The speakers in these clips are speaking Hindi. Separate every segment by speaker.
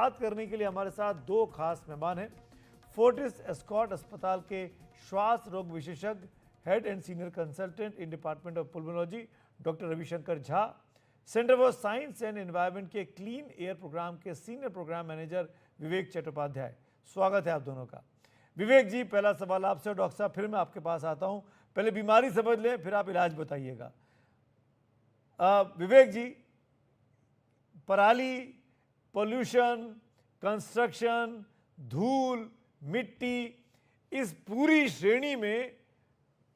Speaker 1: बात करने के लिए हमारे साथ दो खास मेहमान हैं। फोर्टिस एस्कॉर्ट अस्पताल के श्वास रोग विशेषज्ञ, head and senior consultant in department of pulmonology doctor Ravishankar Jha, Centre for Science and Environment के क्लीन एयर प्रोग्राम के senior programme manager Vivek Chattopadhyay. स्वागत है आप दोनों का। विवेक जी, पहला सवाल आपसे। डॉक्टर साहब, फिर मैं आपके पास आता हूं। पहले बीमारी समझ लें, फिर आप इलाज बताइएगा। विवेक जी, पराली, पोल्यूशन, कंस्ट्रक्शन, धूल, मिट्टी, इस पूरी श्रेणी में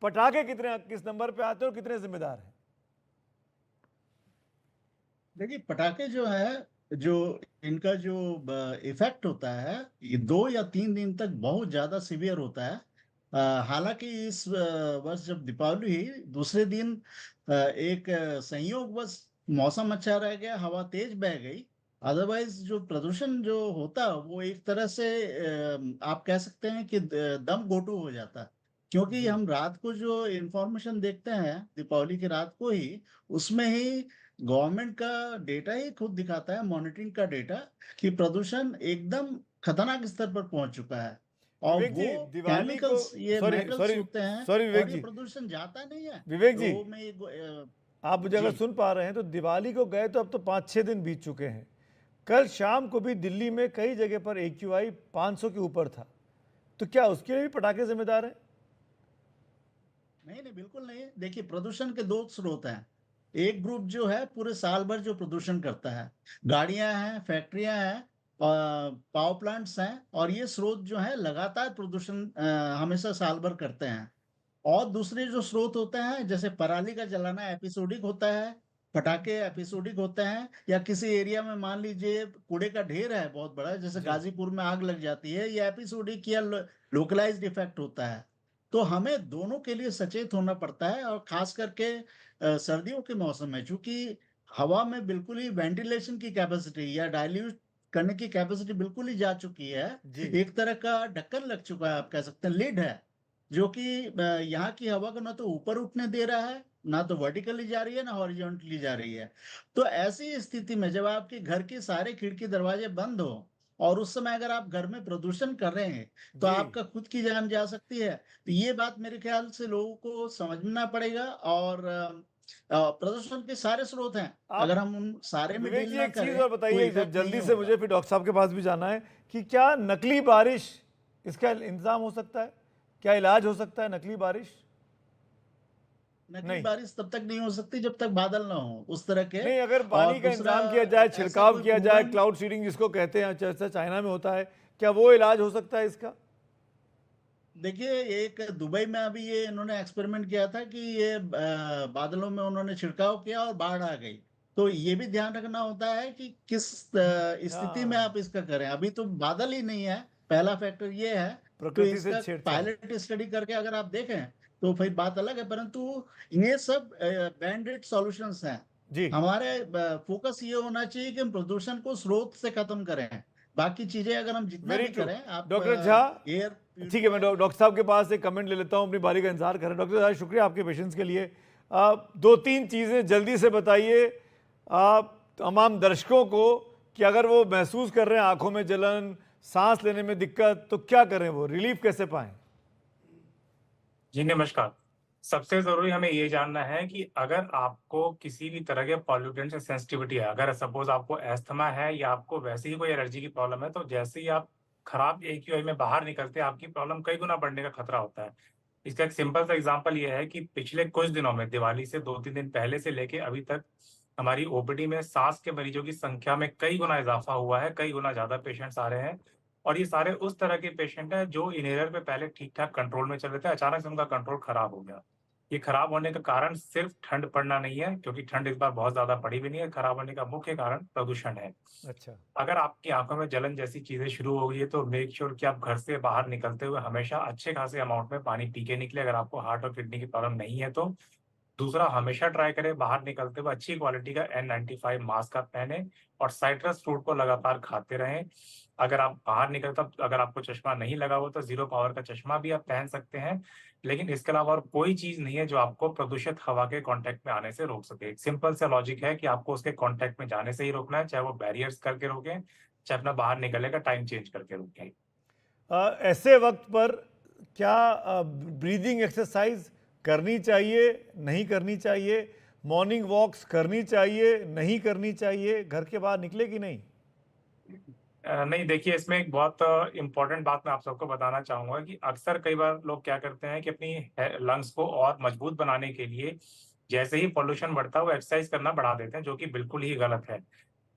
Speaker 1: पटाखे किस नंबर पे आते हैं और कितने जिम्मेदार हैं?
Speaker 2: देखिए, पटाखे जो है, जो इनका जो इफेक्ट होता है, ये 2 या 3 दिन तक बहुत ज्यादा सीवियर होता है। हालांकि इस वर्ष जब दीपावली हुई, दूसरे दिन एक संयोगवश मौसम अच्छा रह गया, हवा तेज बह गई। अदरवाइज जो प्रदूषण जो होता है वो एक तरह से आप कह सकते हैं कि दम घोटू हो जाता है। क्योंकि हम रात को जो इंफॉर्मेशन देखते हैं दीपावली की रात को ही, उसमें ही गवर्नमेंट का डेटा ही खुद दिखाता है, मॉनिटरिंग का डेटा, कि प्रदूषण एकदम खतरनाक स्तर पर पहुंच चुका है। और
Speaker 1: विवेक जी,
Speaker 2: वो
Speaker 1: दिवाली को
Speaker 2: केमिकल्स, ये
Speaker 1: सॉरी
Speaker 2: मेटल्स
Speaker 1: सॉरी
Speaker 2: होते हैं,
Speaker 1: सॉरी विवेक
Speaker 2: और ये
Speaker 1: जी,
Speaker 2: प्रदूषण जाता नहीं है
Speaker 1: विवेक जी,
Speaker 2: लोगों में
Speaker 1: आप मुझे
Speaker 2: जी।
Speaker 1: अगर सुन पा रहे हैं तो दिवाली को गए तो अब तो 5-6 दिन बीत चुके हैं। कल शाम को भी दिल्ली में कई जगह पर AQI 500 के ऊपर था। तो क्या उसके लिए भी पटाखे जिम्मेदार हैं?
Speaker 2: नहीं नहीं, बिल्कुल नहीं। देखिए, प्रदूषण के दो स्रोत हैं। एक ग्रुप जो है पूरे साल भर जो प्रदूषण करता है, गाड़ियां हैं, फैक्ट्रियां हैं, पावर प्लांट्स हैं, और ये स्रोत जो है लगातार प्रदूषण हमेशा साल भर करते हैं। और दूसरे जो स्रोत होते हैं, जैसे पराली का जलाना एपिसोडिक होता है, पटाखे एपिसोडिक होते हैं, या किसी एरिया में मान लीजिए कूड़े का ढेर है बहुत बड़ा, जैसे
Speaker 1: जी,
Speaker 2: गाजीपुर में आग लग जाती है, ये एपिसोडिक या लोकलाइज्ड इफेक्ट होता है। तो हमें दोनों के लिए सचेत होना पड़ता है, और खास करके सर्दियों के मौसम में, चूंकि हवा में बिल्कुल ही वेंटिलेशन की कैपेसिटी या डाइल्यूट करने की कैपेसिटी बिल्कुल ही जा चुकी है।
Speaker 1: जी।
Speaker 2: एक तरह का ढक्कन लग चुका है, आप कह सकते हैं, लिड है, जो कि यहाँ की हवा को ना तो ऊपर उठने दे रहा है, ना तो वर्टिकली जा रही है, ना हॉरिजॉन्टली जा रही है। तो ऐसी स्थिति में जब आपके घर के सारे खिड़की दरवाजे बंद हो, और उस समय अगर आप घर में प्रदूषण कर रहे हैं, तो
Speaker 1: जी,
Speaker 2: आपका खुद की जान जा सकती है। तो ये बात मेरे ख्याल से लोगों को समझना पड़ेगा। और प्रदूषण के सारे स्रोत हैं,
Speaker 1: आप
Speaker 2: अगर हम उन सारे में
Speaker 1: विवेक
Speaker 2: डील
Speaker 1: जी
Speaker 2: ना
Speaker 1: एक चीज
Speaker 2: करें
Speaker 1: और
Speaker 2: तो
Speaker 1: बताइए,
Speaker 2: इफेक्ट नहीं
Speaker 1: जल्दी से,
Speaker 2: होगा।
Speaker 1: मुझे फिर डॉक्टर साहब के पास भी जाना है कि क्या नकली बारिश, इसका इंतजाम हो सकता है? क्या इलाज हो सकता है नकली बारिश?
Speaker 2: नकली
Speaker 1: नहीं,
Speaker 2: बारिश तब तक नहीं हो सकती जब तक बादल ना हो उस तरह के।
Speaker 1: नहीं, अगर
Speaker 2: और
Speaker 1: पानी का
Speaker 2: दूसरा,
Speaker 1: इंतजाम किया जाए,
Speaker 2: ऐसा
Speaker 1: छिड़काव
Speaker 2: कोई
Speaker 1: किया जाए,
Speaker 2: प्रूवन,
Speaker 1: क्लाउड सीडिंग जिसको कहते हैं, जैसा चाइना में होता है, क्या वो इलाज हो सकता है इसका?
Speaker 2: देखिए, एक दुबई में अभी ये इन्होंने एक्सपेरिमेंट किया था कि ये बादलों में उन्होंने छिड़काव किया और बाढ़ आ गई। तो ये भी ध्यान रखना होता है कि किस स्थिति में
Speaker 1: हाँ,
Speaker 2: आप इसका करें। अभी तो बादल ही नहीं है, पहला फैक्टर ये है। तो
Speaker 1: प्रकृति से
Speaker 2: इसका
Speaker 1: छेड़छाड़।
Speaker 2: पायलट स्टडी करके अगर आप देखें तो फिर बात अलग है, परंतु ये सब बैंड एड सॉल्यूशंस हैं।
Speaker 1: जी,
Speaker 2: हमारे फोकस ये होना चाहिए कि हम प्रदूषण को स्रोत से खत्म करें। बाकी चीजें अगर हम जितना
Speaker 1: वेरी
Speaker 2: भी
Speaker 1: ट्रू।
Speaker 2: करें, आप
Speaker 1: डॉक्टर झा,
Speaker 2: एयर
Speaker 1: ठीक है, मैं
Speaker 2: प्यूरिफायर।
Speaker 1: डॉक्टर साहब के पास एक कमेंट ले लेता हूं, अपनी बारी का इंतजार कर रहे हैं। डॉक्टर साहब, शुक्रिया आपके पेशेंस के लिए। दो तीन चीज़ें जल्दी से बताइए आप तमाम दर्शकों को कि अगर वो महसूस कर रहे हैं आंखों में जलन, सांस लेने में दिक्कत, तो क्या करें, वो रिलीफ कैसे पाएं?
Speaker 3: जी नमस्कार। सबसे जरूरी हमें ये जानना है कि अगर आपको किसी भी तरह के पॉल्यूटेंट से सेंसिटिविटी है, अगर सपोज आपको एस्थमा है या आपको वैसे ही कोई एलर्जी की प्रॉब्लम है, तो जैसे ही आप खराब AQI में बाहर निकलते हैं, आपकी प्रॉब्लम कई गुना बढ़ने का खतरा होता है। इसका एक सिंपल सा एग्जांपल ये है कि पिछले कुछ दिनों में, दिवाली से 2-3 दिन पहले से लेके अभी तक, हमारी OPD में सांस के मरीजों की संख्या में कई गुना इजाफा हुआ है, कई गुना ज्यादा पेशेंट्स आ रहे हैं। और ये सारे उस तरह के पेशेंट हैं जो इनहेलर पे पहले ठीक ठाक कंट्रोल में चल रहे थे, अचानक से उनका कंट्रोल खराब हो गया। ये खराब होने का कारण सिर्फ ठंड पड़ना नहीं है, क्योंकि ठंड इस बार बहुत ज्यादा पड़ी भी नहीं है। खराब होने का मुख्य कारण प्रदूषण है।
Speaker 1: अच्छा,
Speaker 3: अगर आपकी आंखों में जलन जैसी चीजें शुरू हो गई है, तो मेक श्योर कि आप घर से बाहर निकलते हुए हमेशा अच्छे खासे अमाउंट में पानी पी के निकले, अगर आपको हार्ट और किडनी की प्रॉब्लम नहीं है तो। दूसरा, हमेशा ट्राई करें बाहर निकलते हुए अच्छी क्वालिटी का N95 मास्क आप पहने, और साइट्रस फ्रूट को लगातार खाते रहें। अगर आप बाहर निकलते, अगर आपको चश्मा नहीं लगा हुआ, तो जीरो पावर का चश्मा भी आप पहन सकते हैं। लेकिन इसके अलावा और कोई चीज नहीं है जो आपको प्रदूषित हवा के कांटेक्ट में आने से रोक सके। एक सिंपल सा लॉजिक है कि आपको उसके कांटेक्ट में जाने से ही रोकना है, चाहे वो बैरियर्स करके रोकें, चाहे अपना बाहर निकलने का टाइम चेंज करके रुकें।
Speaker 1: ऐसे वक्त पर क्या ब्रीदिंग एक्सरसाइज करनी चाहिए, नहीं करनी चाहिए? मॉर्निंग वॉक्स करनी चाहिए, नहीं करनी चाहिए? घर के बाहर निकले कि नहीं?
Speaker 3: नहीं, देखिए, इसमें एक बहुत इम्पोर्टेंट बात मैं आप सबको बताना चाहूँगा कि अक्सर कई बार लोग क्या करते हैं कि अपनी लंग्स को और मजबूत बनाने के लिए जैसे ही पॉल्यूशन बढ़ता है वो एक्सरसाइज करना बढ़ा देते हैं, जो कि बिल्कुल ही गलत है।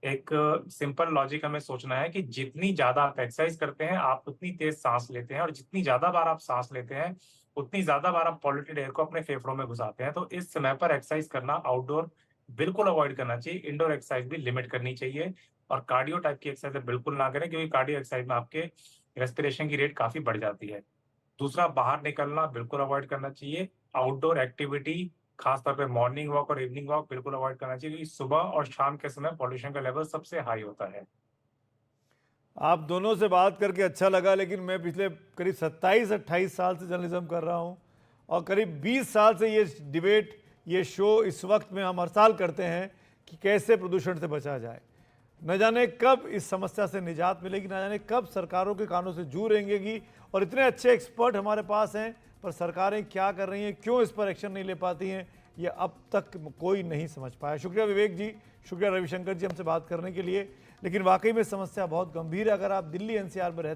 Speaker 3: एक सिंपल लॉजिक हमें सोचना है कि जितनी ज़्यादा आप एक्सरसाइज करते हैं, आप उतनी तेज़ साँस लेते हैं और जितनी ज़्यादा बार आप साँस लेते हैं, उतनी ज़्यादा बार आप पॉल्यूटेड एयर को अपने फेफड़ों में घुसाते हैं। तो इस समय पर एक्सरसाइज करना आउटडोर बिल्कुल अवॉइड करना चाहिए, इंडोर एक्सरसाइज भी लिमिट करनी चाहिए और कार्डियो टाइप की एक्सरसाइज बिल्कुल ना करें क्योंकि कार्डियो एक्सरसाइज में आपके रेस्पिरेशन की रेट काफ़ी बढ़ जाती है। दूसरा, बाहर निकलना बिल्कुल अवॉइड करना चाहिए। आउटडोर एक्टिविटी खास तौर पे मॉर्निंग वॉक और इवनिंग वॉक बिल्कुल अवॉइड करना चाहिए क्योंकि सुबह और शाम के समय पॉल्यूशन का लेवल सबसे हाई होता है।
Speaker 1: आप दोनों से बात करके अच्छा लगा, लेकिन मैं पिछले करीब 27-28 साल से जर्नलिज्म कर रहा हूं और करीब 20 साल से ये डिबेट, ये शो इस वक्त में हम हर साल करते हैं कि कैसे प्रदूषण से बचा जाए। न जाने कब इस समस्या से निजात मिलेगी, न जाने कब सरकारों के कानों से जू रेंगेगी और इतने अच्छे एक्सपर्ट हमारे पास हैं, पर सरकारें क्या कर रही हैं, क्यों इस पर एक्शन नहीं ले पाती हैं, ये अब तक कोई नहीं समझ पाया। शुक्रिया विवेक जी, शुक्रिया रविशंकर जी हमसे बात करने के लिए। लेकिन वाकई में समस्या बहुत गंभीर है। अगर आप दिल्ली एनसीआर में रहते